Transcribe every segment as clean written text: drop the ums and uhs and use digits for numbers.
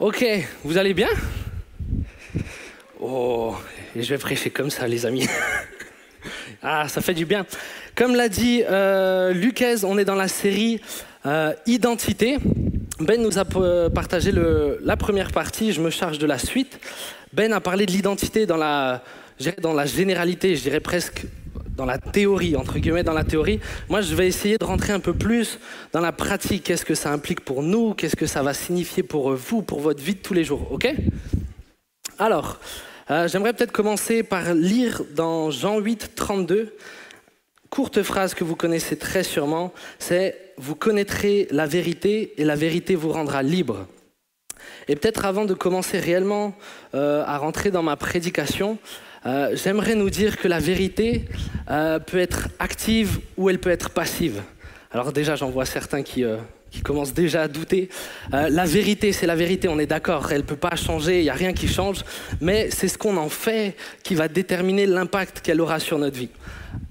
Ok, vous allez bien? Oh, et je vais prêcher comme ça, les amis. Ah, ça fait du bien. Comme l'a dit Lucas, on est dans la série Identité. Ben nous a partagé la première partie, je me charge de la suite. Ben a parlé de l'identité dans la généralité, je dirais presque dans la théorie, entre guillemets dans la théorie. Moi, je vais essayer de rentrer un peu plus dans la pratique. Qu'est-ce que ça implique pour nous? Qu'est-ce que ça va signifier pour vous, pour votre vie de tous les jours? Ok? Alors, j'aimerais peut-être commencer par lire dans Jean 8, 32. Courte phrase que vous connaissez très sûrement, c'est « Vous connaîtrez la vérité et la vérité vous rendra libre ». Et peut-être avant de commencer réellement à rentrer dans ma prédication, j'aimerais nous dire que la vérité peut être active ou elle peut être passive. Alors déjà, j'en vois certains qui commencent déjà à douter. La vérité, c'est la vérité, on est d'accord, elle ne peut pas changer, il n'y a rien qui change, mais c'est ce qu'on en fait qui va déterminer l'impact qu'elle aura sur notre vie.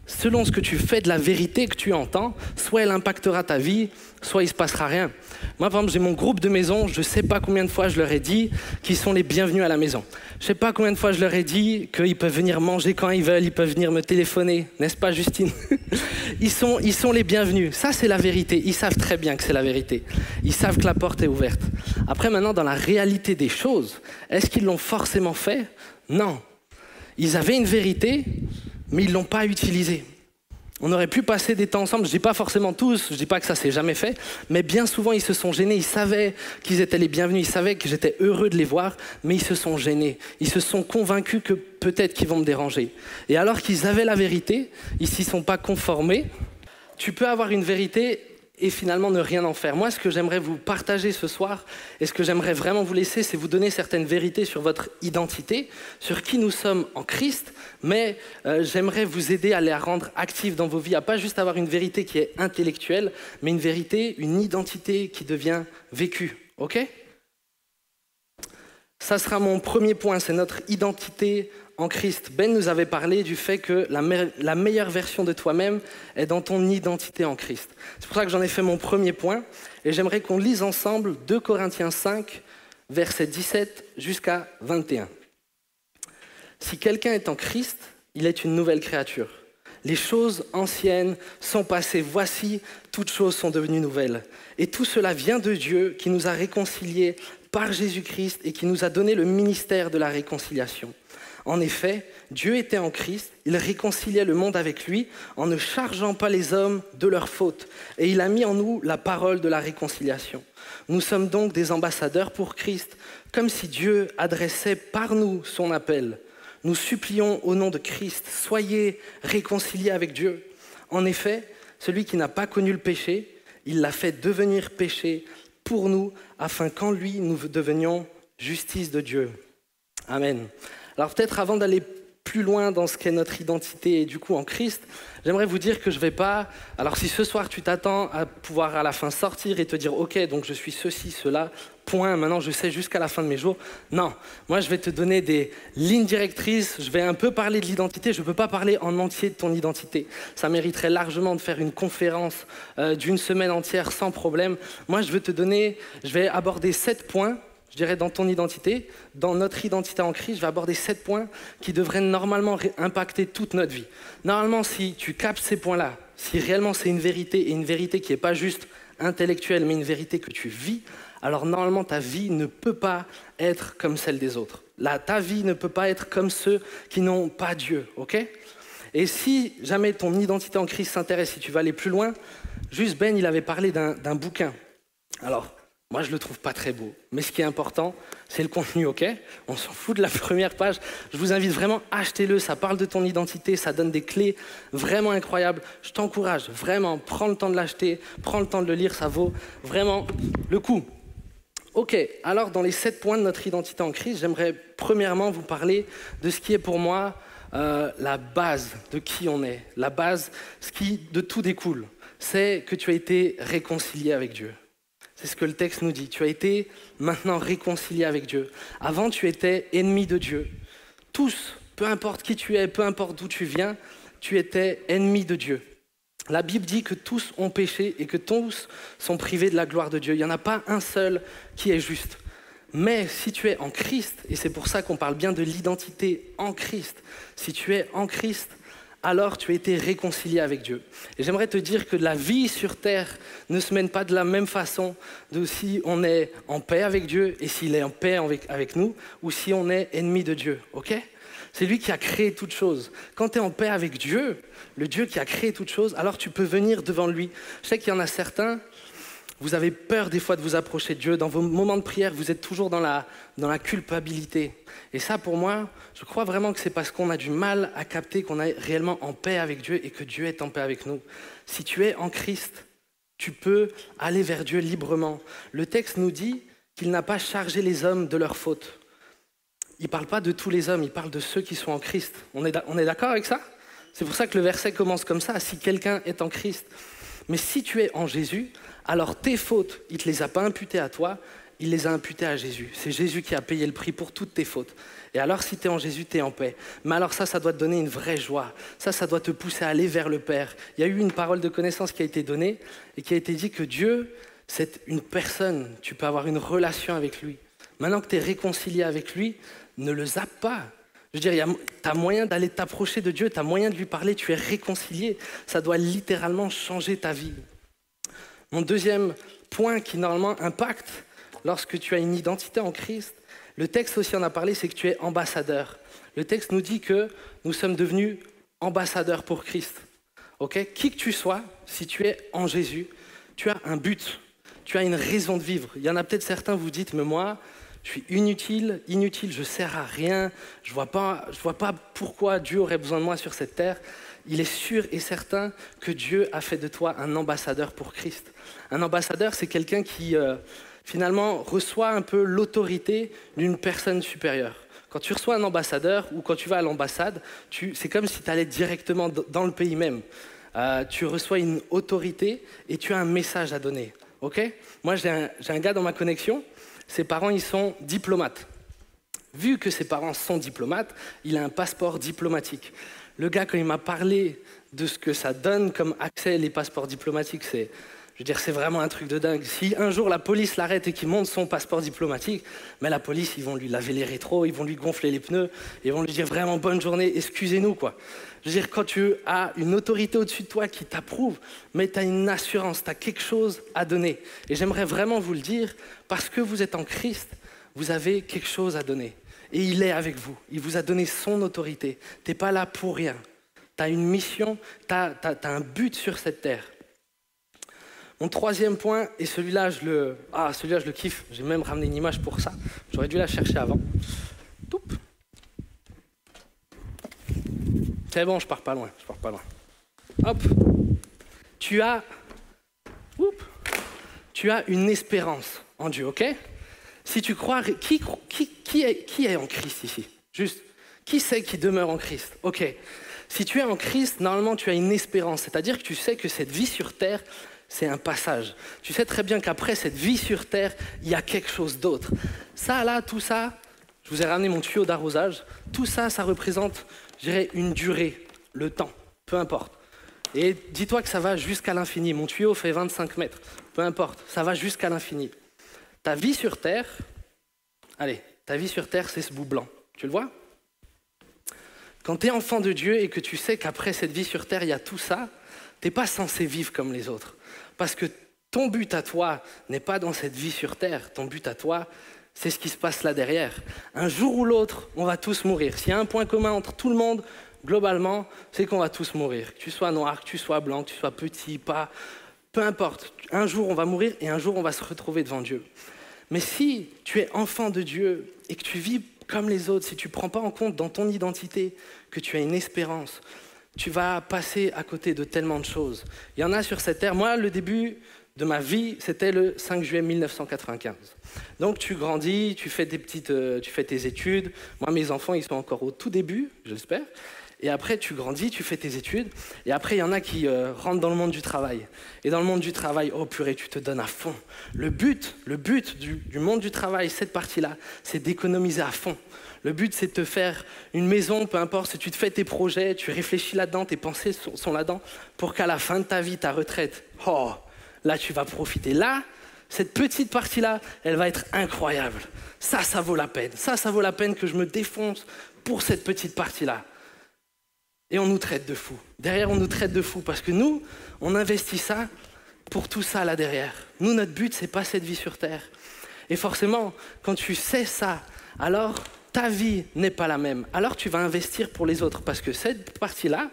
Selon ce que tu fais de la vérité que tu entends, soit elle impactera ta vie, soit il ne se passera rien. Moi, par exemple, j'ai mon groupe de maison, je ne sais pas combien de fois je leur ai dit qu'ils sont les bienvenus à la maison. Je ne sais pas combien de fois je leur ai dit qu'ils peuvent venir manger quand ils veulent, ils peuvent venir me téléphoner, n'est-ce pas Justine? Ils sont les bienvenus. Ça, c'est la vérité. Ils savent très bien que c'est la vérité. Ils savent que la porte est ouverte. Après, maintenant, dans la réalité des choses, est-ce qu'ils l'ont forcément fait? Non. Ils avaient une vérité, mais ils ne l'ont pas utilisée. On aurait pu passer des temps ensemble, je ne dis pas forcément tous, je ne dis pas que ça ne s'est jamais fait, mais bien souvent ils se sont gênés, ils savaient qu'ils étaient les bienvenus, ils savaient que j'étais heureux de les voir, mais ils se sont gênés, ils se sont convaincus que peut-être qu'ils vont me déranger. Et alors qu'ils avaient la vérité, ils ne s'y sont pas conformés. Tu peux avoir une vérité et finalement ne rien en faire. Moi, ce que j'aimerais vous partager ce soir, et ce que j'aimerais vraiment vous laisser, c'est vous donner certaines vérités sur votre identité, sur qui nous sommes en Christ, mais j'aimerais vous aider à les rendre actives dans vos vies, à pas juste avoir une vérité qui est intellectuelle, mais une vérité, une identité qui devient vécue. Ok? Ça sera mon premier point, c'est notre identité en Christ. Ben nous avait parlé du fait que la meilleure version de toi-même est dans ton identité en Christ. C'est pour ça que j'en ai fait mon premier point. Et j'aimerais qu'on lise ensemble 2 Corinthiens 5, versets 17 jusqu'à 21. Si quelqu'un est en Christ, il est une nouvelle créature. Les choses anciennes sont passées. Voici, toutes choses sont devenues nouvelles. Et tout cela vient de Dieu qui nous a réconciliés par Jésus-Christ et qui nous a donné le ministère de la réconciliation. En effet, Dieu était en Christ, il réconciliait le monde avec lui en ne chargeant pas les hommes de leurs fautes. Et il a mis en nous la parole de la réconciliation. Nous sommes donc des ambassadeurs pour Christ, comme si Dieu adressait par nous son appel. Nous supplions au nom de Christ, soyez réconciliés avec Dieu. En effet, celui qui n'a pas connu le péché, il l'a fait devenir péché pour nous, afin qu'en lui, nous devenions justice de Dieu. Amen. Alors peut-être avant d'aller plus loin dans ce qu'est notre identité et du coup en Christ, j'aimerais vous dire que je ne vais pas... Alors si ce soir tu t'attends à pouvoir à la fin sortir et te dire « Ok, donc je suis ceci, cela, point, maintenant je sais jusqu'à la fin de mes jours », non. Moi je vais te donner des lignes directrices, je vais un peu parler de l'identité, je ne peux pas parler en entier de ton identité. Ça mériterait largement de faire une conférence d'une semaine entière sans problème. Moi je vais aborder 7 points. Je dirais dans ton identité, dans notre identité en Christ, je vais aborder 7 points qui devraient normalement impacter toute notre vie. Normalement, si tu captes ces points-là, si réellement c'est une vérité, et une vérité qui n'est pas juste intellectuelle, mais une vérité que tu vis, alors normalement ta vie ne peut pas être comme celle des autres. Là, ta vie ne peut pas être comme ceux qui n'ont pas Dieu, ok? Et si jamais ton identité en Christ s'intéresse, si tu vas aller plus loin, juste Ben, il avait parlé d'un bouquin. Alors, moi, je ne le trouve pas très beau. Mais ce qui est important, c'est le contenu, ok? On s'en fout de la première page. Je vous invite vraiment, achetez-le. Ça parle de ton identité, ça donne des clés vraiment incroyables. Je t'encourage, vraiment, prends le temps de l'acheter, prends le temps de le lire, ça vaut vraiment le coup. Ok, alors dans les 7 points de notre identité en Christ, j'aimerais premièrement vous parler de ce qui est pour moi la base de qui on est. La base, ce qui de tout découle, c'est que tu as été réconcilié avec Dieu. C'est ce que le texte nous dit. Tu as été maintenant réconcilié avec Dieu. Avant, tu étais ennemi de Dieu. Tous, peu importe qui tu es, peu importe d'où tu viens, tu étais ennemi de Dieu. La Bible dit que tous ont péché et que tous sont privés de la gloire de Dieu. Il n'y en a pas un seul qui est juste. Mais si tu es en Christ, et c'est pour ça qu'on parle bien de l'identité en Christ, si tu es en Christ, alors tu as été réconcilié avec Dieu. Et j'aimerais te dire que la vie sur terre ne se mène pas de la même façon de si on est en paix avec Dieu et s'il est en paix avec nous, ou si on est ennemi de Dieu, ok ? C'est lui qui a créé toutes choses. Quand tu es en paix avec Dieu, le Dieu qui a créé toutes choses, alors tu peux venir devant lui. Je sais qu'il y en a certains, vous avez peur des fois de vous approcher de Dieu. Dans vos moments de prière, vous êtes toujours dans la culpabilité. Et ça, pour moi, je crois vraiment que c'est parce qu'on a du mal à capter qu'on est réellement en paix avec Dieu et que Dieu est en paix avec nous. Si tu es en Christ, tu peux aller vers Dieu librement. Le texte nous dit qu'il n'a pas chargé les hommes de leurs fautes. Il ne parle pas de tous les hommes, il parle de ceux qui sont en Christ. On est d'accord avec ça ? C'est pour ça que le verset commence comme ça, si quelqu'un est en Christ. Mais si tu es en Jésus, alors tes fautes, il ne te les a pas imputées à toi, il les a imputées à Jésus. C'est Jésus qui a payé le prix pour toutes tes fautes. Et alors si tu es en Jésus, tu es en paix. Mais alors ça doit te donner une vraie joie. Ça doit te pousser à aller vers le Père. Il y a eu une parole de connaissance qui a été donnée et qui a été dit que Dieu, c'est une personne. Tu peux avoir une relation avec lui. Maintenant que tu es réconcilié avec lui, ne le zappe pas. Je veux dire, tu as moyen d'aller t'approcher de Dieu, tu as moyen de lui parler, tu es réconcilié. Ça doit littéralement changer ta vie. Mon deuxième point qui normalement impacte lorsque tu as une identité en Christ, le texte aussi en a parlé, c'est que tu es ambassadeur. Le texte nous dit que nous sommes devenus ambassadeurs pour Christ. Okay ? Qui que tu sois, si tu es en Jésus, tu as un but, tu as une raison de vivre. Il y en a peut-être certains, vous dites, mais moi, je suis inutile, je ne sers à rien, je vois pas pourquoi Dieu aurait besoin de moi sur cette terre. Il est sûr et certain que Dieu a fait de toi un ambassadeur pour Christ. Un ambassadeur, c'est quelqu'un qui, finalement, reçoit un peu l'autorité d'une personne supérieure. Quand tu reçois un ambassadeur ou quand tu vas à l'ambassade, c'est comme si tu allais directement dans le pays même. Tu reçois une autorité et tu as un message à donner. Okay ? Moi, j'ai un gars dans ma connexion, ses parents, ils sont diplomates. Vu que ses parents sont diplomates, il a un passeport diplomatique. Le gars, quand il m'a parlé de ce que ça donne comme accès les passeports diplomatiques, c'est vraiment un truc de dingue. Si un jour la police l'arrête et qu'il monte son passeport diplomatique, mais la police, ils vont lui laver les rétros, ils vont lui gonfler les pneus, ils vont lui dire vraiment bonne journée, excusez-nous quoi. Je veux dire, quand tu as une autorité au-dessus de toi qui t'approuve, mais tu as une assurance, tu as quelque chose à donner. Et j'aimerais vraiment vous le dire, parce que vous êtes en Christ, vous avez quelque chose à donner. Et il est avec vous. Il vous a donné son autorité. Tu n'es pas là pour rien. Tu as une mission, tu as un but sur cette terre. Mon troisième point, et celui-là, je le kiffe. J'ai même ramené une image pour ça. J'aurais dû la chercher avant. Toup. C'est bon, je pars pas loin. Hop. Tu as une espérance en Dieu, ok ? Si tu crois, qui est en Christ ici ? Juste, qui c'est qui demeure en Christ ? Ok. Si tu es en Christ, normalement tu as une espérance, c'est-à-dire que tu sais que cette vie sur terre, c'est un passage. Tu sais très bien qu'après cette vie sur terre, il y a quelque chose d'autre. Ça là, tout ça, je vous ai ramené mon tuyau d'arrosage, tout ça, ça représente, je dirais, une durée, le temps, peu importe. Et dis-toi que ça va jusqu'à l'infini. Mon tuyau fait 25 mètres, peu importe, ça va jusqu'à l'infini. Ta vie sur terre, c'est ce bout blanc. Tu le vois ? Quand tu es enfant de Dieu et que tu sais qu'après cette vie sur terre, il y a tout ça, tu n'es pas censé vivre comme les autres. Parce que ton but à toi n'est pas dans cette vie sur terre. Ton but à toi, c'est ce qui se passe là derrière. Un jour ou l'autre, on va tous mourir. S'il y a un point commun entre tout le monde, globalement, c'est qu'on va tous mourir. Que tu sois noir, que tu sois blanc, que tu sois petit, pas... Peu importe. Un jour, on va mourir et un jour, on va se retrouver devant Dieu. Mais si tu es enfant de Dieu et que tu vis comme les autres, si tu ne prends pas en compte dans ton identité que tu as une espérance, tu vas passer à côté de tellement de choses. Il y en a sur cette terre. Moi, le début de ma vie, c'était le 5 juillet 1995. Donc tu grandis, tu fais tes études. Moi, mes enfants, ils sont encore au tout début, j'espère. Et après, tu grandis, tu fais tes études. Et après, il y en a qui rentrent dans le monde du travail. Et dans le monde du travail, oh purée, tu te donnes à fond. Le but du monde du travail, cette partie-là, c'est d'économiser à fond. Le but, c'est de te faire une maison, peu importe, si tu te fais tes projets, tu réfléchis là-dedans, tes pensées sont là-dedans, pour qu'à la fin de ta vie, ta retraite, oh, là, tu vas profiter. Là, Cette petite partie-là, elle va être incroyable. Ça vaut la peine. Ça vaut la peine que je me défonce pour cette petite partie-là. Et on nous traite de fous. Derrière, on nous traite de fous parce que nous, on investit ça pour tout ça là derrière. Nous, notre but, c'est pas cette vie sur Terre. Et forcément, quand tu sais ça, alors ta vie n'est pas la même. Alors tu vas investir pour les autres parce que cette partie-là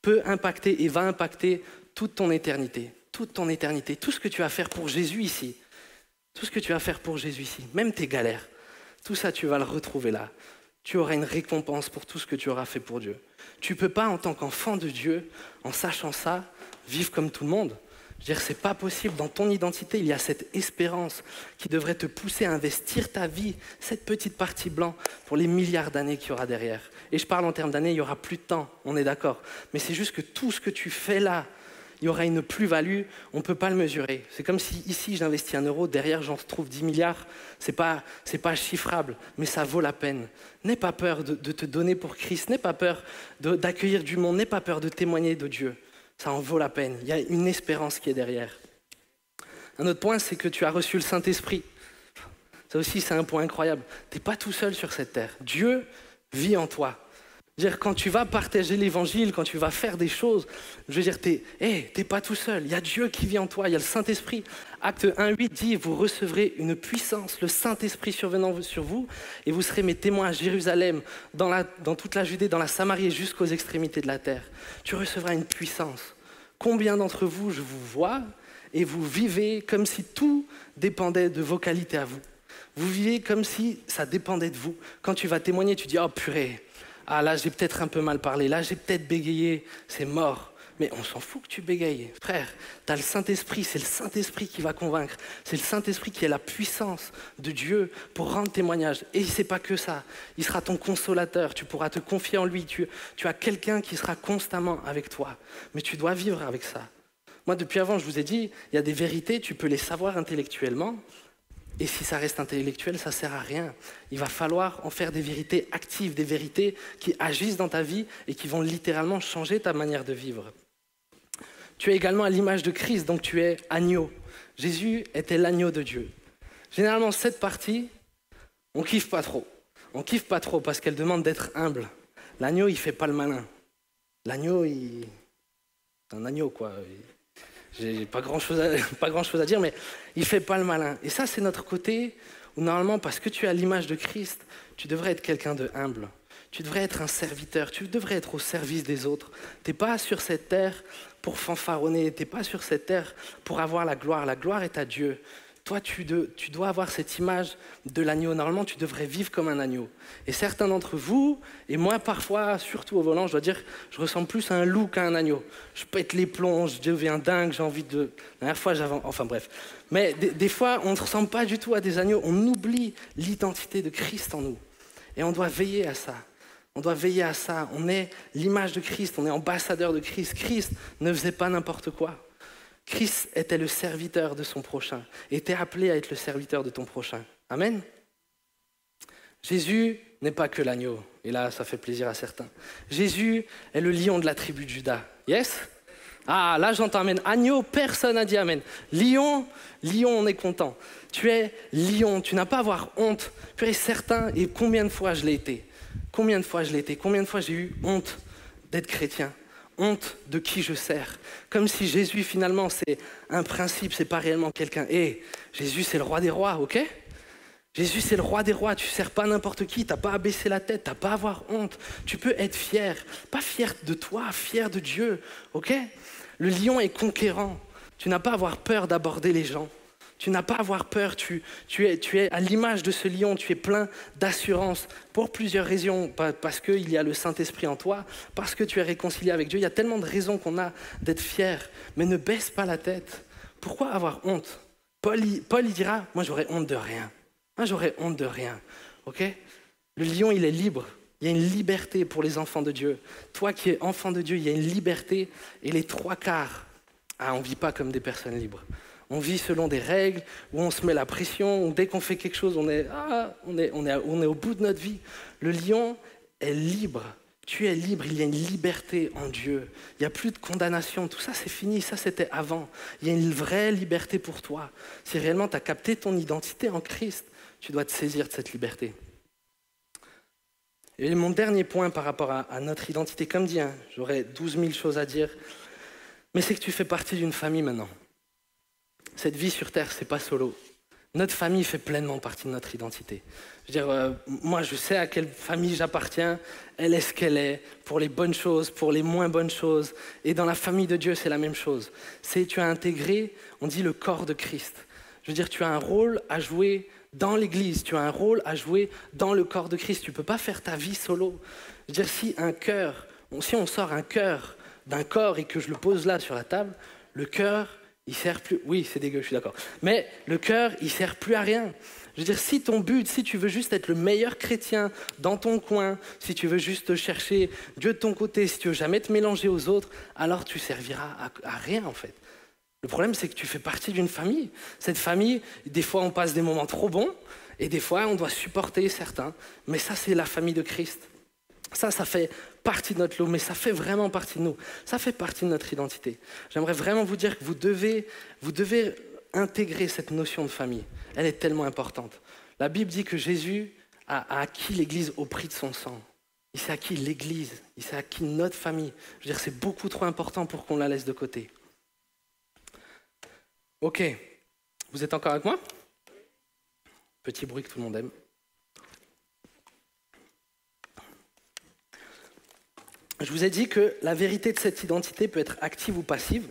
peut impacter et va impacter toute ton éternité. Toute ton éternité. Tout ce que tu vas faire pour Jésus ici. Tout ce que tu vas faire pour Jésus ici. Même tes galères. Tout ça, tu vas le retrouver là. Tu auras une récompense pour tout ce que tu auras fait pour Dieu. Tu ne peux pas, en tant qu'enfant de Dieu, en sachant ça, vivre comme tout le monde. Je veux dire, c'est pas possible. Dans ton identité, il y a cette espérance qui devrait te pousser à investir ta vie, cette petite partie blanche, pour les milliards d'années qu'il y aura derrière. Et je parle en termes d'années, il n'y aura plus de temps, on est d'accord. Mais c'est juste que tout ce que tu fais là, il y aura une plus-value, on ne peut pas le mesurer. C'est comme si ici j'investis 1 euro, derrière j'en trouve 10 milliards. C'est pas chiffrable, mais ça vaut la peine. N'aie pas peur de te donner pour Christ, n'aie pas peur d'accueillir du monde, n'aie pas peur de témoigner de Dieu. Ça en vaut la peine. Il y a une espérance qui est derrière. Un autre point, c'est que tu as reçu le Saint-Esprit. Ça aussi, c'est un point incroyable. Tu n'es pas tout seul sur cette terre. Dieu vit en toi. Dire, quand tu vas partager l'évangile, quand tu vas faire des choses, je veux dire, t'es pas tout seul. Il y a Dieu qui vit en toi, il y a le Saint-Esprit. Acte 1:8 dit, vous recevrez une puissance, le Saint-Esprit survenant sur vous, et vous serez mes témoins à Jérusalem, dans toute la Judée, dans la Samarie et jusqu'aux extrémités de la terre. Tu recevras une puissance. Combien d'entre vous, je vous vois, et vous vivez comme si tout dépendait de vos qualités à vous. Vous vivez comme si ça dépendait de vous. Quand tu vas témoigner, tu dis, oh purée, ah là j'ai peut-être un peu mal parlé, là j'ai peut-être bégayé, c'est mort. Mais on s'en fout que tu bégayes. Frère, tu as le Saint-Esprit, c'est le Saint-Esprit qui va convaincre. C'est le Saint-Esprit qui a la puissance de Dieu pour rendre témoignage. Et c'est pas que ça, il sera ton consolateur, tu pourras te confier en lui, tu as quelqu'un qui sera constamment avec toi. Mais tu dois vivre avec ça. Moi depuis avant, je vous ai dit, il y a des vérités, tu peux les savoir intellectuellement, et si ça reste intellectuel, ça ne sert à rien. Il va falloir en faire des vérités actives, des vérités qui agissent dans ta vie et qui vont littéralement changer ta manière de vivre. Tu es également à l'image de Christ, donc tu es agneau. Jésus était l'agneau de Dieu. Généralement, cette partie, on kiffe pas trop. On kiffe pas trop parce qu'elle demande d'être humble. L'agneau, il fait pas le malin. L'agneau, c'est un agneau, quoi. J'ai pas grand chose à dire, mais il fait pas le malin. Et ça, c'est notre côté où normalement, parce que tu es à l'image de Christ, tu devrais être quelqu'un de humble. Tu devrais être un serviteur, tu devrais être au service des autres. Tu n'es pas sur cette terre pour fanfaronner, tu n'es pas sur cette terre pour avoir la gloire. La gloire est à Dieu. Toi, tu dois avoir cette image de l'agneau. Normalement, tu devrais vivre comme un agneau. Et certains d'entre vous, et moi parfois, surtout au volant, je dois dire, je ressemble plus à un loup qu'à un agneau. Je pète les plombs, je deviens dingue, j'ai envie de... La dernière fois, enfin bref. Mais des fois, on ne ressemble pas du tout à des agneaux. On oublie l'identité de Christ en nous. Et on doit veiller à ça. On doit veiller à ça. On est l'image de Christ, on est ambassadeur de Christ. Christ ne faisait pas n'importe quoi. Christ était le serviteur de son prochain et t'es appelé à être le serviteur de ton prochain. Amen. Jésus n'est pas que l'agneau. Et là, ça fait plaisir à certains. Jésus est le lion de la tribu de Juda. Yes? Ah, là, j'entends amen. Agneau, personne n'a dit amen. Lion, on est content. Tu es lion, tu n'as pas à avoir honte. Tu es certain, et combien de fois je l'ai été? Combien de fois j'ai eu honte d'être chrétien? Honte de qui je sers. Comme si Jésus, finalement, c'est un principe, c'est pas réellement quelqu'un. Jésus, c'est le roi des rois, ok? Jésus, c'est le roi des rois. Tu sers pas n'importe qui, t'as pas à baisser la tête, t'as pas à avoir honte. Tu peux être fier. Pas fier de toi, fier de Dieu, ok? Le lion est conquérant. Tu n'as pas à avoir peur d'aborder les gens. Tu n'as pas à avoir peur, tu es à l'image de ce lion, tu es plein d'assurance pour plusieurs raisons, parce qu'il y a le Saint-Esprit en toi, parce que tu es réconcilié avec Dieu. Il y a tellement de raisons qu'on a d'être fier, mais ne baisse pas la tête. Pourquoi avoir honte? Paul il dira, moi j'aurais honte de rien. Moi j'aurais honte de rien, ok? Le lion, il est libre. Il y a une liberté pour les enfants de Dieu. Toi qui es enfant de Dieu, il y a une liberté, et les 3/4, on ne vit pas comme des personnes libres. On vit selon des règles, où on se met la pression, où dès qu'on fait quelque chose, on est au bout de notre vie. Le lion est libre. Tu es libre, il y a une liberté en Dieu. Il n'y a plus de condamnation, tout ça c'est fini, ça c'était avant. Il y a une vraie liberté pour toi. Si réellement tu as capté ton identité en Christ, tu dois te saisir de cette liberté. Et mon dernier point par rapport à notre identité, comme dit, j'aurais 12 000 choses à dire, mais c'est que tu fais partie d'une famille maintenant. Cette vie sur Terre, c'est pas solo. Notre famille fait pleinement partie de notre identité. Je veux dire, moi, je sais à quelle famille j'appartiens. Elle est ce qu'elle est, pour les bonnes choses, pour les moins bonnes choses. Et dans la famille de Dieu, c'est la même chose. Tu as intégré, on dit, le corps de Christ. Je veux dire, tu as un rôle à jouer dans l'Église. Tu as un rôle à jouer dans le corps de Christ. Tu ne peux pas faire ta vie solo. Je veux dire, si on sort un cœur d'un corps et que je le pose là sur la table, le cœur, il sert plus. Oui, c'est dégueu, je suis d'accord. Mais le cœur, il sert plus à rien. Je veux dire, si ton but, si tu veux juste être le meilleur chrétien dans ton coin, si tu veux juste chercher Dieu de ton côté, si tu veux jamais te mélanger aux autres, alors tu serviras à rien en fait. Le problème, c'est que tu fais partie d'une famille. Cette famille, des fois, on passe des moments trop bons, et des fois, on doit supporter certains. Mais ça, c'est la famille de Christ. Ça fait partie de notre lot, mais ça fait vraiment partie de nous. Ça fait partie de notre identité. J'aimerais vraiment vous dire que vous devez intégrer cette notion de famille. Elle est tellement importante. La Bible dit que Jésus a acquis l'Église au prix de son sang. Il s'est acquis l'Église, il s'est acquis notre famille. Je veux dire, c'est beaucoup trop important pour qu'on la laisse de côté. Ok, vous êtes encore avec moi? Petit bruit que tout le monde aime. Je vous ai dit que la vérité de cette identité peut être active ou passive.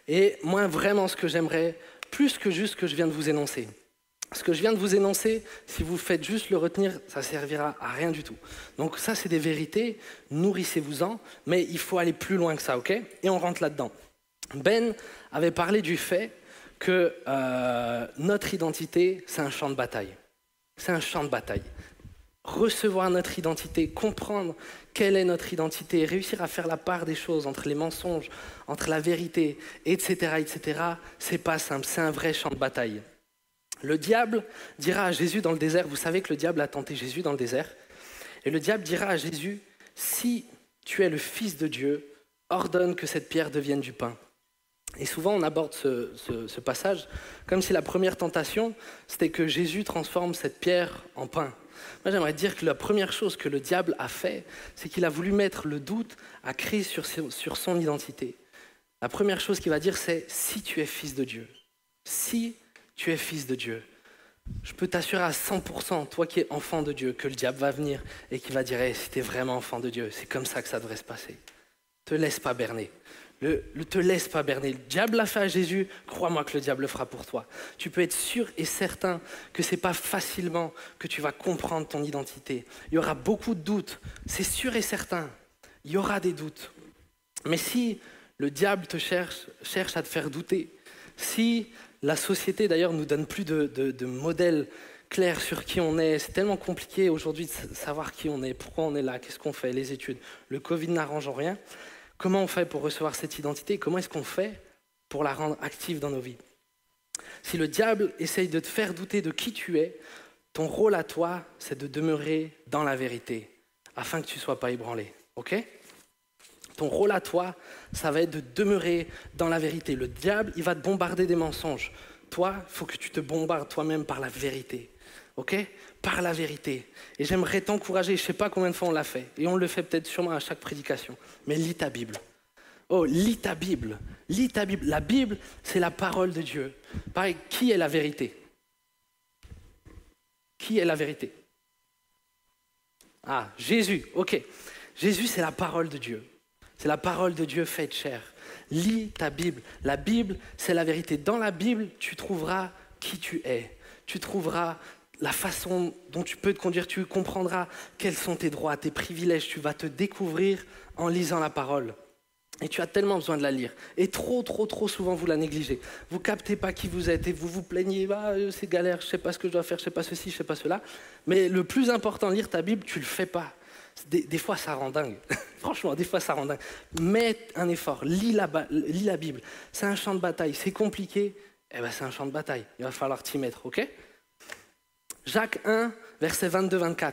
Et moi, vraiment, ce que j'aimerais, plus que juste ce que je viens de vous énoncer. Ce que je viens de vous énoncer, si vous faites juste le retenir, ça ne servira à rien du tout. Donc ça, c'est des vérités, nourrissez-vous-en, mais il faut aller plus loin que ça, ok? Et on rentre là-dedans. Ben avait parlé du fait que notre identité, c'est un champ de bataille. C'est un champ de bataille. Recevoir notre identité, comprendre quelle est notre identité, réussir à faire la part des choses entre les mensonges, entre la vérité, etc., c'est pas simple, c'est un vrai champ de bataille. Le diable dira à Jésus dans le désert, vous savez que le diable a tenté Jésus dans le désert, et le diable dira à Jésus, si tu es le Fils de Dieu, ordonne que cette pierre devienne du pain. Et souvent on aborde ce passage comme si la première tentation, c'était que Jésus transforme cette pierre en pain. Moi, j'aimerais dire que la première chose que le diable a fait, c'est qu'il a voulu mettre le doute à Christ sur son identité. La première chose qu'il va dire, c'est « si tu es fils de Dieu ». Si tu es fils de Dieu. Je peux t'assurer à 100%, toi qui es enfant de Dieu, que le diable va venir et qu'il va dire hey, « si tu es vraiment enfant de Dieu, c'est comme ça que ça devrait se passer ». Te laisse pas berner. Te laisse pas berner. Le diable l'a fait à Jésus, crois-moi que le diable le fera pour toi. Tu peux être sûr et certain que c'est pas facilement que tu vas comprendre ton identité. Il y aura beaucoup de doutes, c'est sûr et certain. Il y aura des doutes. Mais si le diable te cherche à te faire douter, si la société d'ailleurs nous donne plus de modèles clairs sur qui on est, c'est tellement compliqué aujourd'hui de savoir qui on est, pourquoi on est là, qu'est-ce qu'on fait, les études. Le Covid n'arrange rien. Comment on fait pour recevoir cette identité? Comment est-ce qu'on fait pour la rendre active dans nos vies? Si le diable essaye de te faire douter de qui tu es, ton rôle à toi, c'est de demeurer dans la vérité, afin que tu ne sois pas ébranlé. Ok? Ton rôle à toi, ça va être de demeurer dans la vérité. Le diable, il va te bombarder des mensonges. Toi, il faut que tu te bombardes toi-même par la vérité. Ok? Par la vérité. Et j'aimerais t'encourager, je ne sais pas combien de fois on l'a fait, et on le fait peut-être sûrement à chaque prédication, mais lis ta Bible. Oh, lis ta Bible. Lis ta Bible. La Bible, c'est la parole de Dieu. Pareil, qui est la vérité? Qui est la vérité? Ah, Jésus, ok. Jésus, c'est la parole de Dieu. C'est la parole de Dieu faite chair. Lis ta Bible. La Bible, c'est la vérité. Dans la Bible, tu trouveras qui tu es. Tu trouveras la façon dont tu peux te conduire. Tu comprendras quels sont tes droits, tes privilèges. Tu vas te découvrir en lisant la parole. Et tu as tellement besoin de la lire. Et trop souvent, vous la négligez. Vous ne captez pas qui vous êtes et vous vous plaignez. Ah, c'est galère, je ne sais pas ce que je dois faire, je ne sais pas ceci, je ne sais pas cela. Mais le plus important, lire ta Bible, tu ne le fais pas. Des fois, ça rend dingue. Franchement, des fois, ça rend dingue. Mets un effort, lis la Bible. C'est un champ de bataille. C'est compliqué, eh ben, c'est un champ de bataille. Il va falloir t'y mettre, ok? Jacques 1, versets 22-24.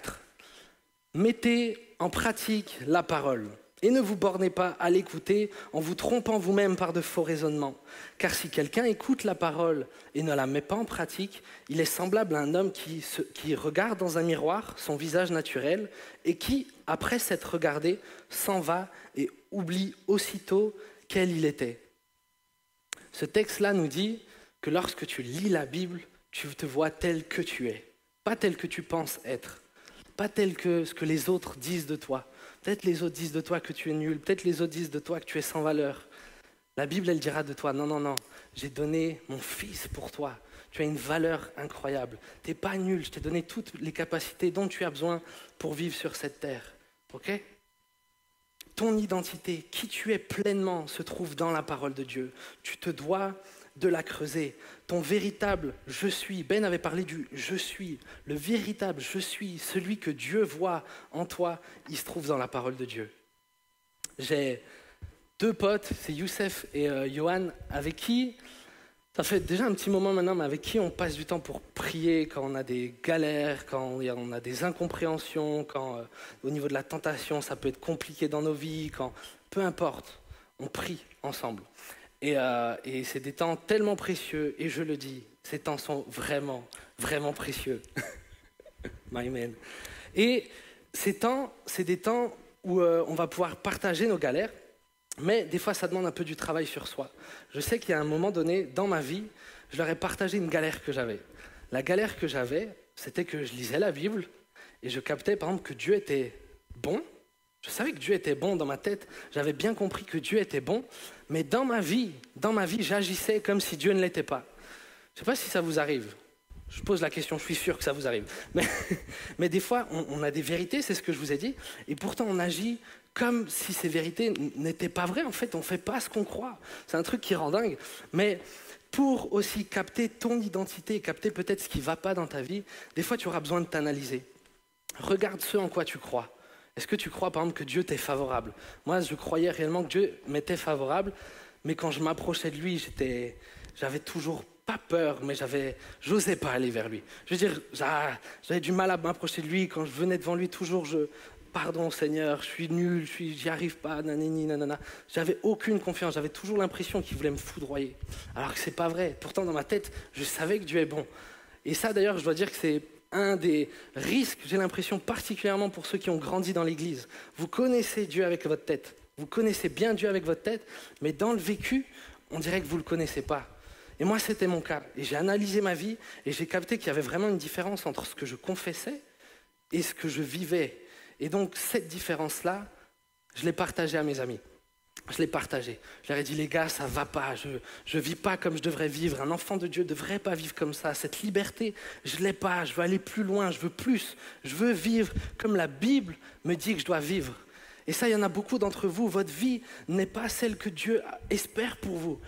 Mettez en pratique la parole. Et ne vous bornez pas à l'écouter en vous trompant vous-même par de faux raisonnements. Car si quelqu'un écoute la parole et ne la met pas en pratique, il est semblable à un homme qui regarde dans un miroir son visage naturel et qui, après s'être regardé, s'en va et oublie aussitôt quel il était. Ce texte-là nous dit que lorsque tu lis la Bible, tu te vois tel que tu es, pas tel que tu penses être, pas tel que ce que les autres disent de toi. Peut-être les autres disent de toi que tu es nul, peut-être les autres disent de toi que tu es sans valeur. La Bible, elle dira de toi, non, non, non, j'ai donné mon fils pour toi. Tu as une valeur incroyable. Tu n'es pas nul, je t'ai donné toutes les capacités dont tu as besoin pour vivre sur cette terre. Ok ? Ton identité, qui tu es pleinement, se trouve dans la parole de Dieu. Tu te dois de la creuser. Ton véritable « je suis », Ben avait parlé du « je suis », le véritable « je suis », celui que Dieu voit en toi, il se trouve dans la parole de Dieu. J'ai 2 potes, c'est Youssef et Johan, avec qui, ça fait déjà un petit moment maintenant, mais avec qui on passe du temps pour prier quand on a des galères, quand on a des incompréhensions, quand au niveau de la tentation, ça peut être compliqué dans nos vies, peu importe, on prie ensemble. Et c'est des temps tellement précieux, et je le dis, ces temps sont vraiment, vraiment précieux. My man. Et ces temps, c'est des temps où on va pouvoir partager nos galères, mais des fois ça demande un peu du travail sur soi. Je sais qu'il y a un moment donné, dans ma vie, je leur ai partagé une galère que j'avais. La galère que j'avais, c'était que je lisais la Bible, et je captais par exemple que Dieu était bon. Je savais que Dieu était bon dans ma tête, j'avais bien compris que Dieu était bon, mais dans ma vie, j'agissais comme si Dieu ne l'était pas. Je ne sais pas si ça vous arrive. Je pose la question, je suis sûr que ça vous arrive. Mais des fois, on a des vérités, c'est ce que je vous ai dit, et pourtant on agit comme si ces vérités n'étaient pas vraies. En fait, on ne fait pas ce qu'on croit. C'est un truc qui rend dingue. Mais pour aussi capter ton identité, capter peut-être ce qui ne va pas dans ta vie, des fois tu auras besoin de t'analyser. Regarde ce en quoi tu crois. Est-ce que tu crois par exemple que Dieu t'est favorable ? Moi, je croyais réellement que Dieu m'était favorable, mais quand je m'approchais de lui, j'avais toujours pas peur, mais j'osais pas aller vers lui. Je veux dire, j'avais du mal à m'approcher de lui. Quand je venais devant lui, toujours pardon Seigneur, je suis nul, j'y arrive pas, nanani, nanana. J'avais aucune confiance, j'avais toujours l'impression qu'il voulait me foudroyer. Alors que c'est pas vrai. Pourtant, dans ma tête, je savais que Dieu est bon. Et ça, d'ailleurs, je dois dire que c'est un des risques, j'ai l'impression, particulièrement pour ceux qui ont grandi dans l'église. Vous connaissez Dieu avec votre tête. Vous connaissez bien Dieu avec votre tête, mais dans le vécu, on dirait que vous ne le connaissez pas. Et moi, c'était mon cas. Et j'ai analysé ma vie et j'ai capté qu'il y avait vraiment une différence entre ce que je confessais et ce que je vivais. Et donc, cette différence-là, je l'ai partagée à mes amis. Je l'ai partagé. Je leur ai dit, les gars, ça va pas. Je vis pas comme je devrais vivre. Un enfant de Dieu ne devrait pas vivre comme ça. Cette liberté, je l'ai pas. Je veux aller plus loin. Je veux plus. Je veux vivre comme la Bible me dit que je dois vivre. Et ça, il y en a beaucoup d'entre vous. Votre vie n'est pas celle que Dieu espère pour vous.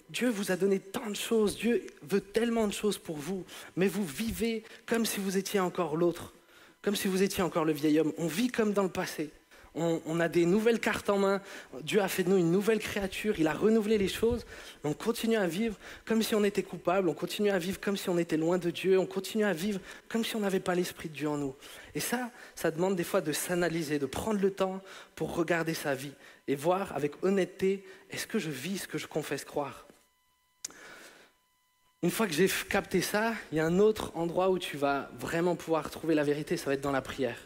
Dieu vous a donné tant de choses. Dieu veut tellement de choses pour vous. Mais vous vivez comme si vous étiez encore l'autre. Comme si vous étiez encore le vieil homme. On vit comme dans le passé. On a des nouvelles cartes en main. Dieu a fait de nous une nouvelle créature. Il a renouvelé les choses. On continue à vivre comme si on était coupable. On continue à vivre comme si on était loin de Dieu. On continue à vivre comme si on n'avait pas l'Esprit de Dieu en nous. Et ça demande des fois de s'analyser, de prendre le temps pour regarder sa vie et voir avec honnêteté, est-ce que je vis ce que je confesse croire ? Une fois que j'ai capté ça, il y a un autre endroit où tu vas vraiment pouvoir trouver la vérité, ça va être dans la prière.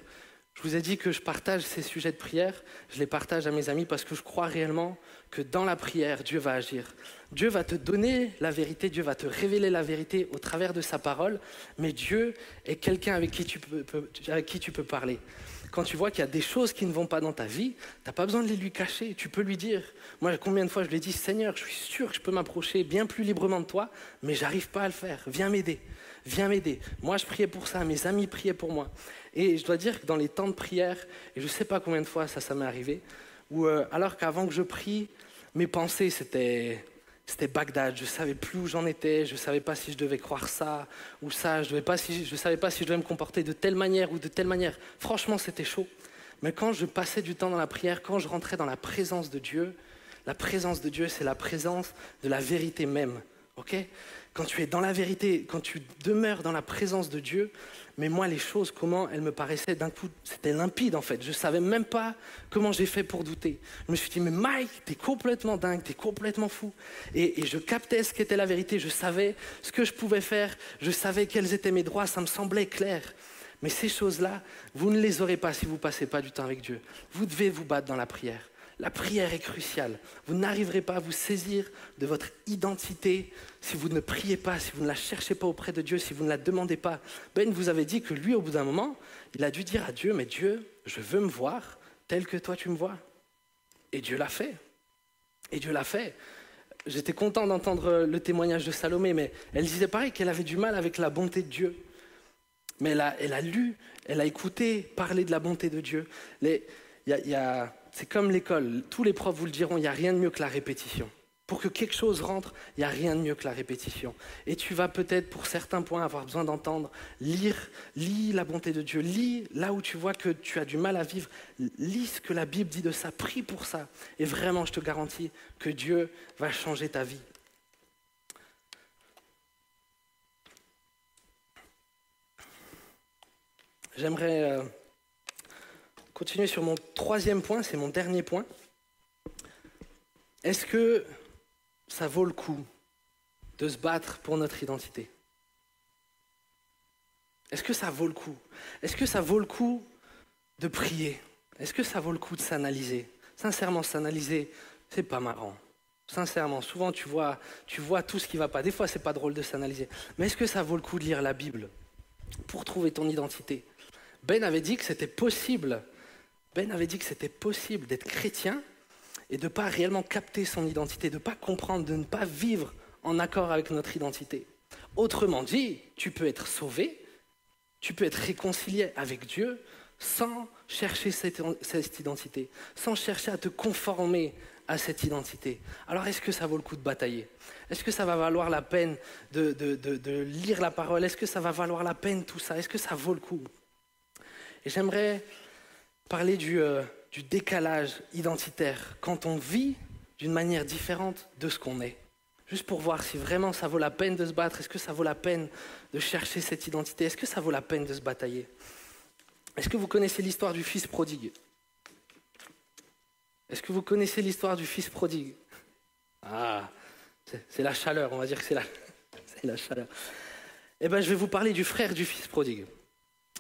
Je vous ai dit que je partage ces sujets de prière, je les partage à mes amis parce que je crois réellement que dans la prière, Dieu va agir. Dieu va te donner la vérité, Dieu va te révéler la vérité au travers de sa parole, mais Dieu est quelqu'un avec qui tu peux parler. Quand tu vois qu'il y a des choses qui ne vont pas dans ta vie, tu n'as pas besoin de les lui cacher, tu peux lui dire. Moi, combien de fois je lui ai dit, Seigneur, je suis sûr que je peux m'approcher bien plus librement de toi, mais j'arrive pas à le faire, viens m'aider. Moi, je priais pour ça, mes amis priaient pour moi. Et je dois dire que dans les temps de prière, et je ne sais pas combien de fois ça m'est arrivé, où alors qu'avant que je prie, mes pensées, c'était Bagdad. Je ne savais plus où j'en étais, je ne savais pas si je devais croire ça ou ça, je ne savais pas si je devais me comporter de telle manière ou de telle manière. Franchement, c'était chaud. Mais quand je passais du temps dans la prière, quand je rentrais dans la présence de Dieu, c'est la présence de la vérité même. ok? Quand tu es dans la vérité, quand tu demeures dans la présence de Dieu, mais moi, les choses, comment elles me paraissaient d'un coup, c'était limpide en fait. Je ne savais même pas comment j'ai fait pour douter. Je me suis dit, mais Mike, t'es complètement dingue, t'es complètement fou. Et je captais ce qu'était la vérité, je savais ce que je pouvais faire, je savais quels étaient mes droits, ça me semblait clair. Mais ces choses-là, vous ne les aurez pas si vous ne passez pas du temps avec Dieu. Vous devez vous battre dans la prière. La prière est cruciale. Vous n'arriverez pas à vous saisir de votre identité si vous ne priez pas, si vous ne la cherchez pas auprès de Dieu, si vous ne la demandez pas. Ben vous avez dit que lui, au bout d'un moment, il a dû dire à Dieu, mais Dieu, je veux me voir tel que toi tu me vois. Et Dieu l'a fait. Et Dieu l'a fait. J'étais content d'entendre le témoignage de Salomé, mais elle disait pareil, qu'elle avait du mal avec la bonté de Dieu. Mais elle a lu, elle a écouté parler de la bonté de Dieu. C'est comme l'école, tous les profs vous le diront, il n'y a rien de mieux que la répétition. Pour que quelque chose rentre, il n'y a rien de mieux que la répétition. Et tu vas peut-être, pour certains points, avoir besoin d'entendre, lis la bonté de Dieu, lis là où tu vois que tu as du mal à vivre, lis ce que la Bible dit de ça, prie pour ça. Et vraiment, je te garantis que Dieu va changer ta vie. J'aimerais continuer sur mon troisième point, c'est mon dernier point. Est-ce que ça vaut le coup de se battre pour notre identité? Est-ce que ça vaut le coup? Est-ce que ça vaut le coup de prier? Est-ce que ça vaut le coup de s'analyser? Sincèrement, s'analyser, c'est pas marrant. Sincèrement, souvent tu vois tout ce qui ne va pas. Des fois, c'est pas drôle de s'analyser. Mais est-ce que ça vaut le coup de lire la Bible pour trouver ton identité? Ben avait dit que c'était possible. Ben avait dit que c'était possible d'être chrétien et de ne pas réellement capter son identité, de ne pas comprendre, de ne pas vivre en accord avec notre identité. Autrement dit, tu peux être sauvé, tu peux être réconcilié avec Dieu sans chercher cette identité, sans chercher à te conformer à cette identité. Alors est-ce que ça vaut le coup de batailler? Est-ce que ça va valoir la peine de lire la parole? Est-ce que ça va valoir la peine tout ça? Est-ce que ça vaut le coup? Et j'aimerais parler du décalage identitaire quand on vit d'une manière différente de ce qu'on est. Juste pour voir si vraiment ça vaut la peine de se battre. Est-ce que ça vaut la peine de chercher cette identité? Est-ce que ça vaut la peine de se batailler? Est-ce que vous connaissez l'histoire du fils prodigue? Est-ce que vous connaissez l'histoire du fils prodigue? Ah, c'est la chaleur, on va dire que c'est la chaleur. Eh bien, je vais vous parler du frère du fils prodigue.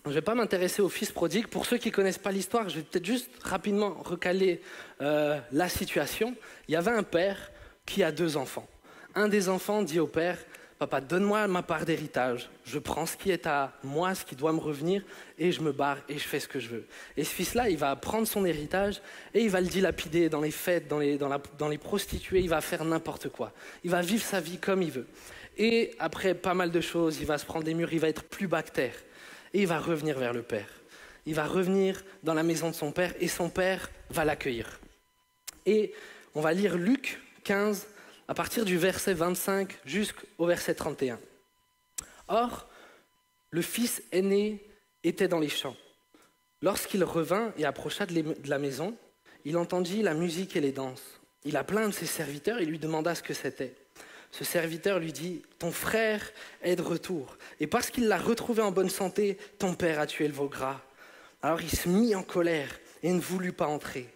Je ne vais pas m'intéresser au fils prodigue. Pour ceux qui ne connaissent pas l'histoire, je vais peut-être juste rapidement recaler la situation. Il y avait un père qui a 2 enfants. Un des enfants dit au père, « Papa, donne-moi ma part d'héritage. Je prends ce qui est à moi, ce qui doit me revenir, et je me barre et je fais ce que je veux. » Et ce fils-là, il va prendre son héritage et il va le dilapider dans les fêtes, dans les prostituées. Il va faire n'importe quoi. Il va vivre sa vie comme il veut. Et après pas mal de choses, il va se prendre des murs, il va être plus bactère. Et il va revenir vers le père. Il va revenir dans la maison de son père et son père va l'accueillir. Et on va lire Luc 15 à partir du verset 25 jusqu'au verset 31. Or, le fils aîné était dans les champs. Lorsqu'il revint et approcha de la maison, il entendit la musique et les danses. Il appela un de ses serviteurs et lui demanda ce que c'était. Ce serviteur lui dit, « Ton frère est de retour, et parce qu'il l'a retrouvé en bonne santé, ton père a tué le veau gras. » Alors il se mit en colère et ne voulut pas entrer.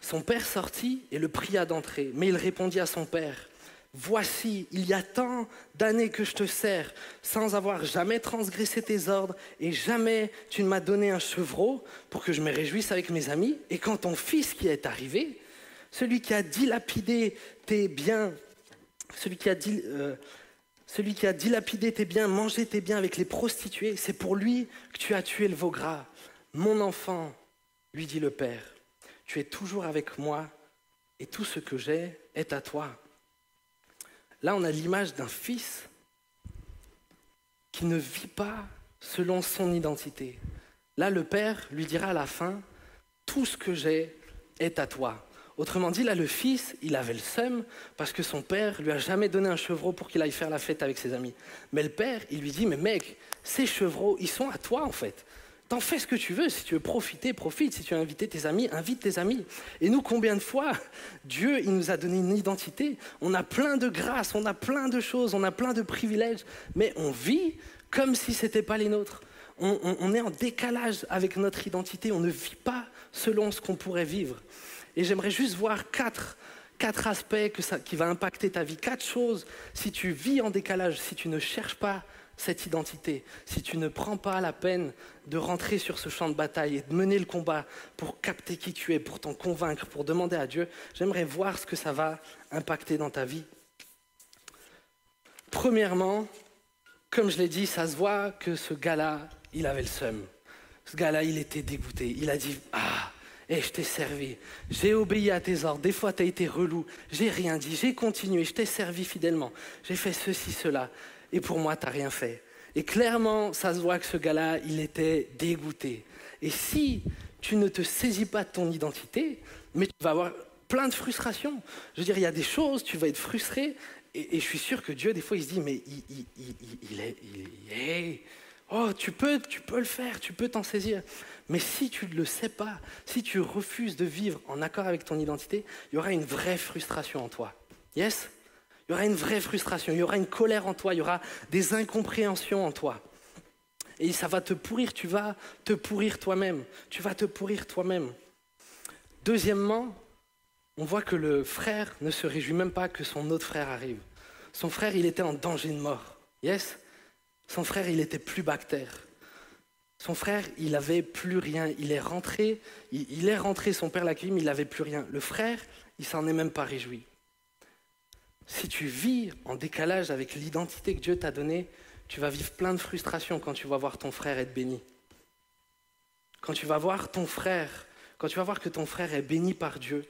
Son père sortit et le pria d'entrer, mais il répondit à son père, « Voici, il y a tant d'années que je te sers, sans avoir jamais transgressé tes ordres, et jamais tu ne m'as donné un chevreau pour que je me réjouisse avec mes amis. Et quand ton fils qui est arrivé, celui qui a dilapidé tes biens, celui qui a dilapidé tes biens, mangé tes biens avec les prostituées, c'est pour lui que tu as tué le veau gras. Mon enfant, lui dit le père, tu es toujours avec moi et tout ce que j'ai est à toi. » Là, on a l'image d'un fils qui ne vit pas selon son identité. Là, le père lui dira à la fin, tout ce que j'ai est à toi. Autrement dit, là, le fils, il avait le seum parce que son père lui a jamais donné un chevreau pour qu'il aille faire la fête avec ses amis. Mais le père, il lui dit, mais mec, ces chevreaux, ils sont à toi en fait. T'en fais ce que tu veux. Si tu veux profiter, profite. Si tu veux inviter tes amis, invite tes amis. Et nous, combien de fois, Dieu, il nous a donné une identité. On a plein de grâces, on a plein de choses, on a plein de privilèges. Mais on vit comme si ce n'était pas les nôtres. On est en décalage avec notre identité. On ne vit pas selon ce qu'on pourrait vivre. Et j'aimerais juste voir quatre aspects qui va impacter ta vie. 4 choses, si tu vis en décalage, si tu ne cherches pas cette identité, si tu ne prends pas la peine de rentrer sur ce champ de bataille et de mener le combat pour capter qui tu es, pour t'en convaincre, pour demander à Dieu, j'aimerais voir ce que ça va impacter dans ta vie. Premièrement, comme je l'ai dit, ça se voit que ce gars-là, il avait le seum. Ce gars-là, il était dégoûté. Il a dit « Ah, je t'ai servi, j'ai obéi à tes ordres, des fois tu as été relou, j'ai rien dit, j'ai continué, je t'ai servi fidèlement, j'ai fait ceci, cela. » Et pour moi, tu n'as rien fait. Et clairement, ça se voit que ce gars-là, il était dégoûté. Et si tu ne te saisis pas de ton identité, mais tu vas avoir plein de frustration. Je veux dire, il y a des choses, tu vas être frustré. Et je suis sûr que Dieu, des fois, il se dit, mais oh, tu peux le faire, tu peux t'en saisir. Mais si tu ne le sais pas, si tu refuses de vivre en accord avec ton identité, il y aura une vraie frustration en toi. Yes ? Il y aura une vraie frustration, il y aura une colère en toi, il y aura des incompréhensions en toi. Et ça va te pourrir, tu vas te pourrir toi-même. Tu vas te pourrir toi-même. Deuxièmement, on voit que le frère ne se réjouit même pas que son autre frère arrive. Son frère, il était en danger de mort. Yes ? Son frère, il était plus bactère. Son frère, il n'avait plus rien. Il est rentré, son père l'a accueilli, mais il n'avait plus rien. Le frère, il s'en est même pas réjoui. Si tu vis en décalage avec l'identité que Dieu t'a donnée, tu vas vivre plein de frustrations quand tu vas voir ton frère être béni. Quand tu vas voir que ton frère est béni par Dieu,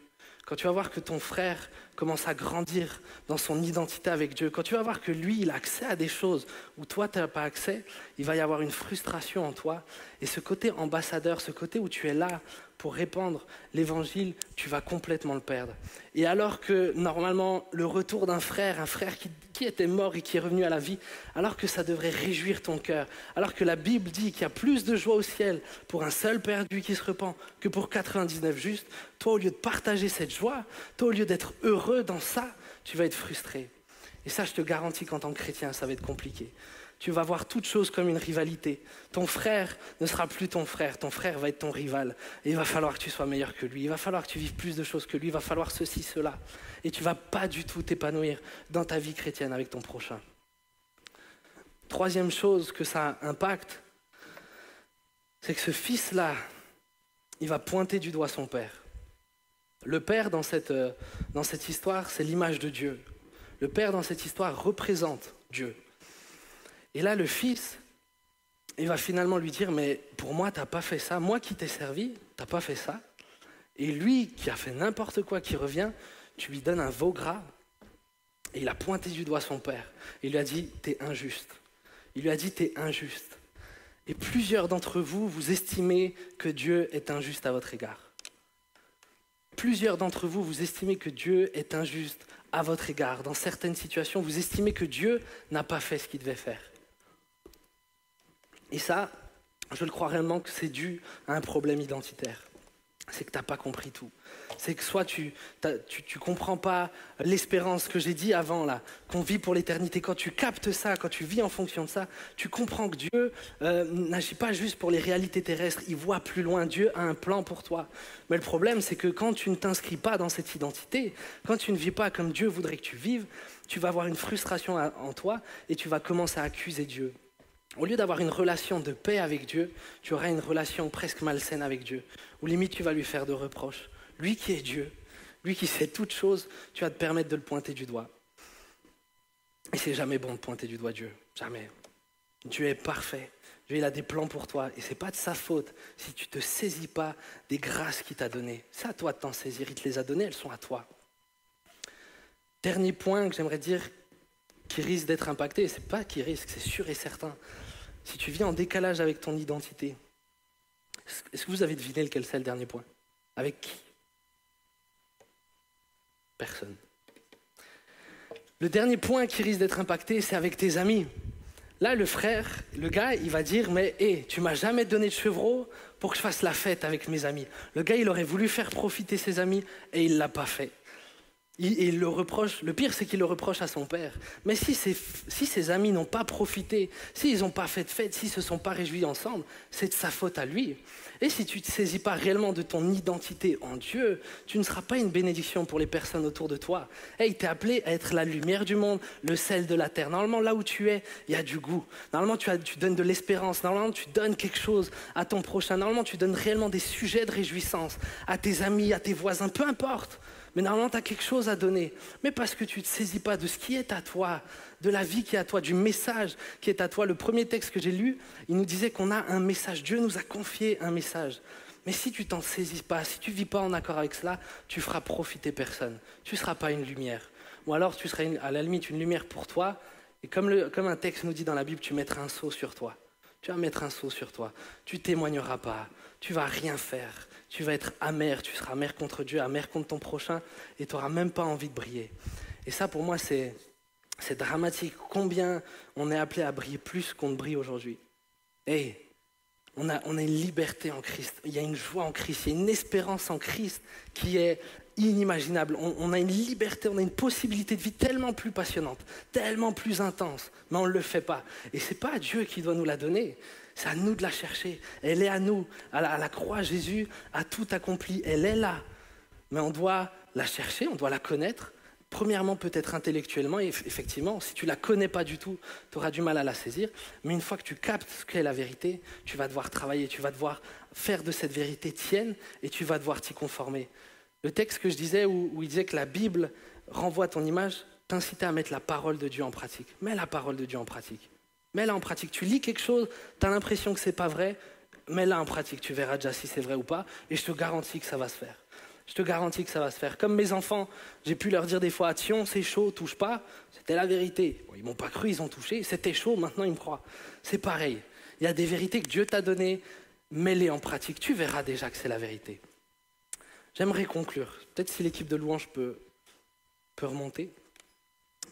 quand tu vas voir que ton frère commence à grandir dans son identité avec Dieu, quand tu vas voir que lui, il a accès à des choses où toi, tu n'as pas accès, il va y avoir une frustration en toi. Et ce côté ambassadeur, ce côté où tu es là pour répandre l'évangile, tu vas complètement le perdre. Et alors que normalement, le retour d'un frère, un frère qui était mort et qui est revenu à la vie, alors que ça devrait réjouir ton cœur, alors que la Bible dit qu'il y a plus de joie au ciel pour un seul perdu qui se repent que pour 99 justes, toi, au lieu de partager cette joie, toi, au lieu d'être heureux dans ça, tu vas être frustré. Et ça, je te garantis qu'en tant que chrétien, ça va être compliqué. Tu vas voir toute chose comme une rivalité. Ton frère ne sera plus ton frère va être ton rival. Et il va falloir que tu sois meilleur que lui, il va falloir que tu vives plus de choses que lui, il va falloir ceci, cela. Et tu ne vas pas du tout t'épanouir dans ta vie chrétienne avec ton prochain. Troisième chose que ça impacte, c'est que ce fils-là, il va pointer du doigt son père. Le père dans cette histoire, c'est l'image de Dieu. Le père dans cette histoire représente Dieu. Et là, le fils, il va finalement lui dire, mais pour moi, tu n'as pas fait ça. Moi qui t'ai servi, tu n'as pas fait ça. Et lui, qui a fait n'importe quoi, qui revient, tu lui donnes un veau gras. Et il a pointé du doigt son père. Il lui a dit, t'es injuste. Il lui a dit, t'es injuste. Et plusieurs d'entre vous, vous estimez que Dieu est injuste à votre égard. Plusieurs d'entre vous, vous estimez que Dieu est injuste à votre égard. Dans certaines situations, vous estimez que Dieu n'a pas fait ce qu'il devait faire. Et ça, je le crois réellement que c'est dû à un problème identitaire. C'est que tu n'as pas compris tout. C'est que soit tu comprends pas l'espérance que j'ai dit avant, là, qu'on vit pour l'éternité. Quand tu captes ça, quand tu vis en fonction de ça, tu comprends que Dieu n'agit pas juste pour les réalités terrestres. Il voit plus loin. Dieu a un plan pour toi. Mais le problème, c'est que quand tu ne t'inscris pas dans cette identité, quand tu ne vis pas comme Dieu voudrait que tu vives, tu vas avoir une frustration en toi et tu vas commencer à accuser Dieu. Au lieu d'avoir une relation de paix avec Dieu, tu auras une relation presque malsaine avec Dieu, où limite tu vas lui faire de reproches. Lui qui est Dieu, lui qui sait toutes choses, tu vas te permettre de le pointer du doigt. Et c'est jamais bon de pointer du doigt Dieu, jamais. Dieu est parfait, Dieu il a des plans pour toi, et c'est pas de sa faute si tu te saisis pas des grâces qu'il t'a données. C'est à toi de t'en saisir, il te les a données, elles sont à toi. Dernier point que j'aimerais dire, qui risque d'être impacté, c'est pas qui risque, c'est sûr et certain. Si tu vis en décalage avec ton identité, est-ce que vous avez deviné lequel c'est le dernier point? Avec qui? Personne. Le dernier point qui risque d'être impacté, c'est avec tes amis. Là, le gars, il va dire, mais hé, tu m'as jamais donné de chevreau pour que je fasse la fête avec mes amis. Le gars, il aurait voulu faire profiter ses amis et il l'a pas fait. Il le reproche, le pire, c'est qu'il le reproche à son père. Mais si ses amis n'ont pas profité, s'ils n'ont pas fait de fête, s'ils ne se sont pas réjouis ensemble, c'est de sa faute à lui. Et si tu ne te saisis pas réellement de ton identité en Dieu, tu ne seras pas une bénédiction pour les personnes autour de toi. Hey, tu es appelé à être la lumière du monde, le sel de la terre. Normalement, là où tu es, il y a du goût. Normalement, tu donnes de l'espérance. Normalement, tu donnes quelque chose à ton prochain. Normalement, tu donnes réellement des sujets de réjouissance à tes amis, à tes voisins, peu importe. Mais normalement, tu as quelque chose à donner. Mais parce que tu ne te saisis pas de ce qui est à toi, de la vie qui est à toi, du message qui est à toi. Le premier texte que j'ai lu, il nous disait qu'on a un message. Dieu nous a confié un message. Mais si tu t'en saisis pas, si tu ne vis pas en accord avec cela, tu feras profiter personne. Tu ne seras pas une lumière. Ou alors tu seras à la limite une lumière pour toi. Et comme un texte nous dit dans la Bible, tu mettras un sceau sur toi. Tu vas mettre un sceau sur toi. Tu témoigneras pas. Tu vas rien faire. Tu vas être amer. Tu seras amer contre Dieu, amer contre ton prochain. Et tu n'auras même pas envie de briller. Et ça, pour moi, c'est dramatique. Combien on est appelé à briller plus qu'on ne brille aujourd'hui. Et on a une liberté en Christ. Il y a une joie en Christ. Il y a une espérance en Christ qui est inimaginable. On a une liberté, on a une possibilité de vie tellement plus passionnante, tellement plus intense, mais on ne le fait pas. Et ce n'est pas Dieu qui doit nous la donner, c'est à nous de la chercher. Elle est à nous. À la croix, Jésus a tout accompli. Elle est là. Mais on doit la chercher, on doit la connaître. Premièrement, peut-être intellectuellement, et effectivement, si tu ne la connais pas du tout, tu auras du mal à la saisir. Mais une fois que tu captes ce qu'est la vérité, tu vas devoir travailler, tu vas devoir faire de cette vérité tienne et tu vas devoir t'y conformer. Le texte que je disais, où il disait que la Bible renvoie ton image, t'incitait à mettre la parole de Dieu en pratique. Mets la parole de Dieu en pratique. Mets-la en pratique. Tu lis quelque chose, tu as l'impression que ce n'est pas vrai, mets-la en pratique. Tu verras déjà si c'est vrai ou pas, et je te garantis que ça va se faire. Je te garantis que ça va se faire. Comme mes enfants, j'ai pu leur dire des fois, Tion, c'est chaud, touche pas. C'était la vérité. Bon, ils m'ont pas cru, ils ont touché. C'était chaud, maintenant ils me croient. C'est pareil. Il y a des vérités que Dieu t'a données, mets-les en pratique. Tu verras déjà que c'est la vérité. J'aimerais conclure. Peut-être si l'équipe de louange peut remonter.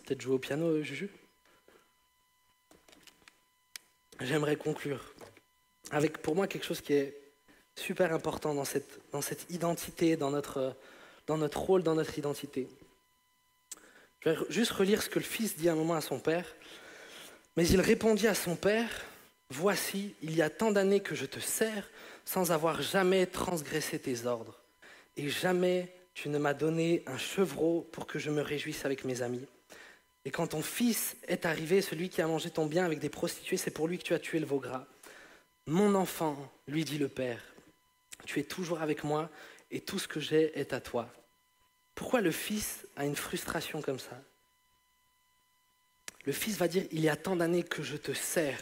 Peut-être jouer au piano, Juju. J'aimerais conclure avec, pour moi, quelque chose qui est super important dans cette identité, dans notre rôle, dans notre identité. Je vais juste relire ce que le fils dit à un moment à son père. Mais il répondit à son père, « Voici, il y a tant d'années que je te sers sans avoir jamais transgressé tes ordres. Et jamais tu ne m'as donné un chevreau pour que je me réjouisse avec mes amis. Et quand ton fils est arrivé, celui qui a mangé ton bien avec des prostituées, c'est pour lui que tu as tué le veau gras. Mon enfant, lui dit le père, tu es toujours avec moi et tout ce que j'ai est à toi. » Pourquoi le fils a une frustration comme ça? Le fils va dire, il y a tant d'années que je te sers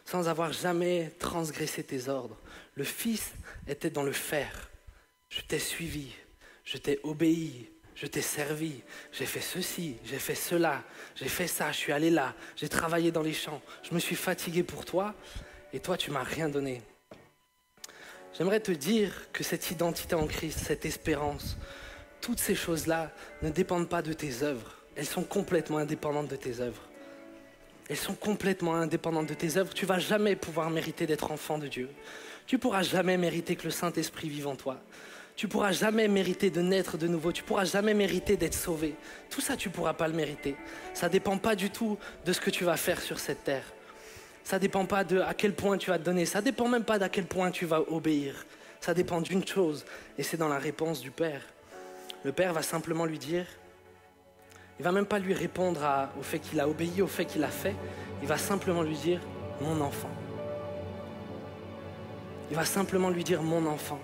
sans avoir jamais transgressé tes ordres. Le fils était dans le faire. Je t'ai suivi, je t'ai obéi, je t'ai servi, j'ai fait ceci, j'ai fait cela, j'ai fait ça, je suis allé là, j'ai travaillé dans les champs, je me suis fatigué pour toi et toi tu m'as rien donné. J'aimerais te dire que cette identité en Christ, cette espérance, toutes ces choses-là ne dépendent pas de tes œuvres. Elles sont complètement indépendantes de tes œuvres. Elles sont complètement indépendantes de tes œuvres. Tu ne vas jamais pouvoir mériter d'être enfant de Dieu. Tu ne pourras jamais mériter que le Saint-Esprit vive en toi. Tu ne pourras jamais mériter de naître de nouveau. Tu ne pourras jamais mériter d'être sauvé. Tout ça, tu ne pourras pas le mériter. Ça ne dépend pas du tout de ce que tu vas faire sur cette terre. Ça ne dépend pas de à quel point tu vas te donner. Ça ne dépend même pas d'à quel point tu vas obéir. Ça dépend d'une chose, et c'est dans la réponse du Père. Le Père va simplement lui dire, il ne va même pas lui répondre au fait qu'il a obéi, au fait qu'il a fait. Il va simplement lui dire, mon enfant. Il va simplement lui dire, mon enfant.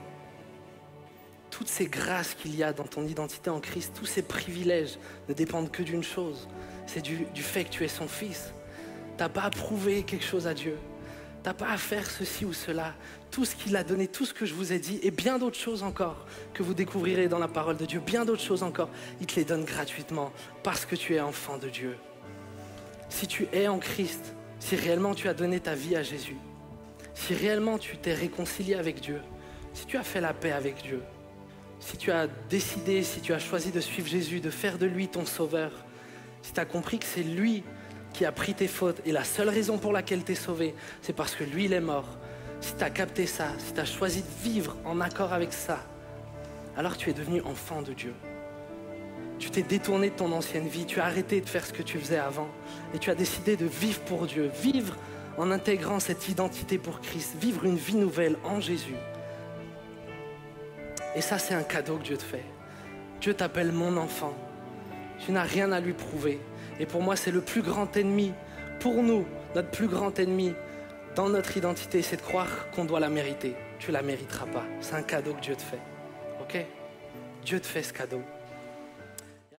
Toutes ces grâces qu'il y a dans ton identité en Christ, tous ces privilèges ne dépendent que d'une chose, c'est du fait que tu es son fils. Tu n'as pas à prouver quelque chose à Dieu. Tu n'as pas à faire ceci ou cela. Tout ce qu'il a donné, tout ce que je vous ai dit, et bien d'autres choses encore que vous découvrirez dans la parole de Dieu, bien d'autres choses encore, il te les donne gratuitement parce que tu es enfant de Dieu. Si tu es en Christ, si réellement tu as donné ta vie à Jésus, si réellement tu t'es réconcilié avec Dieu, si tu as fait la paix avec Dieu, si tu as décidé, si tu as choisi de suivre Jésus, de faire de lui ton sauveur, si tu as compris que c'est lui qui a pris tes fautes et la seule raison pour laquelle tu es sauvé, c'est parce que lui, il est mort. Si tu as capté ça, si tu as choisi de vivre en accord avec ça, alors tu es devenu enfant de Dieu. Tu t'es détourné de ton ancienne vie, tu as arrêté de faire ce que tu faisais avant et tu as décidé de vivre pour Dieu, vivre en intégrant cette identité pour Christ, vivre une vie nouvelle en Jésus. Et ça, c'est un cadeau que Dieu te fait. Dieu t'appelle mon enfant. Tu n'as rien à lui prouver. Et pour moi, c'est le plus grand ennemi. Pour nous, notre plus grand ennemi dans notre identité, c'est de croire qu'on doit la mériter. Tu ne la mériteras pas. C'est un cadeau que Dieu te fait. Ok ? Dieu te fait ce cadeau.